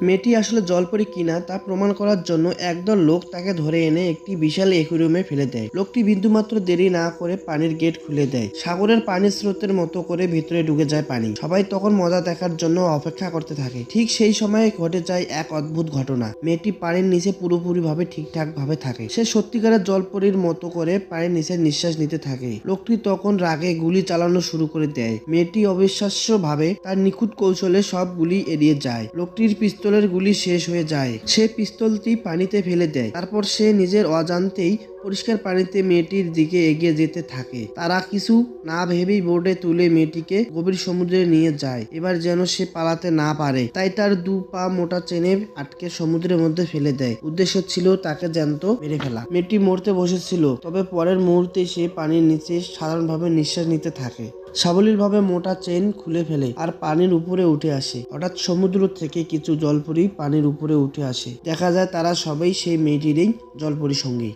মেয়েটি আসলে জলপরি কিনা তা প্রমাণ করার জন্য একদল লোক তাকে ধরে এনে একটি বিশাল অ্যাকুয়ারিয়ামে ফেলে দেয়। লোকটি বিন্দুমাত্র দেরি না করে পানির গেট খুলে দেয়। সাগরের পানির স্রোতের মতো করে ভিতরে ঢুকে যায় পানি। সবাই তখন মজা দেখার জন্য অপেক্ষা করতে থাকে। ঠিক সেই সময় ঘটে যায় এক অদ্ভুত ঘটনা। মেয়েটি পানির নিচে পুরোপুরিভাবে ঠিকঠাক ভাবে থাকে। সে সত্যিকারের জলপরির মতো করে পানির নিচে নিঃশ্বাস নিতে থাকে। লোকটি তখন রাগে গুলি চালানো শুরু করে দেয়। মেয়েটি অবিশ্বাস্য ভাবে তার নিখুঁত কৌশলে সব গুলি এড়িয়ে যায়। লোকটির পিস্তলের গুলি শেষ হয়ে যায়। সে পিস্তলটি পানিতে ফেলে দেয়। তারপর সে নিজের অজান্তেই পরিষ্কার পানিতে মেয়েটির দিকে এগিয়ে যেতে থাকে। তারা কিছু না ভেবেই বোর্ডে তুলে মেয়েটিকে গভীর সমুদ্রে নিয়ে যায়। এবার যেন সে পালাতে না পারে, তাই তার দু পা মোটা চেনে আটকে সমুদ্রের মধ্যে ফেলে দেয়। উদ্দেশ্য ছিল তাকে জ্যান্ত মেরে ফেলা। মেয়েটি মরতে বসেছিল, তবে পরের মুহূর্তে সে পানির নিচে সাধারণভাবে নিঃশ্বাস নিতে থাকে। সাবলীলভাবে মোটা চেন খুলে ফেলে আর পানির উপরে উঠে আসে। হঠাৎ সমুদ্র থেকে কিছু জলপরি পানির উপরে উঠে আসে। দেখা যায় তারা সবাই সেই মেয়েটিরই জলপরি সঙ্গী।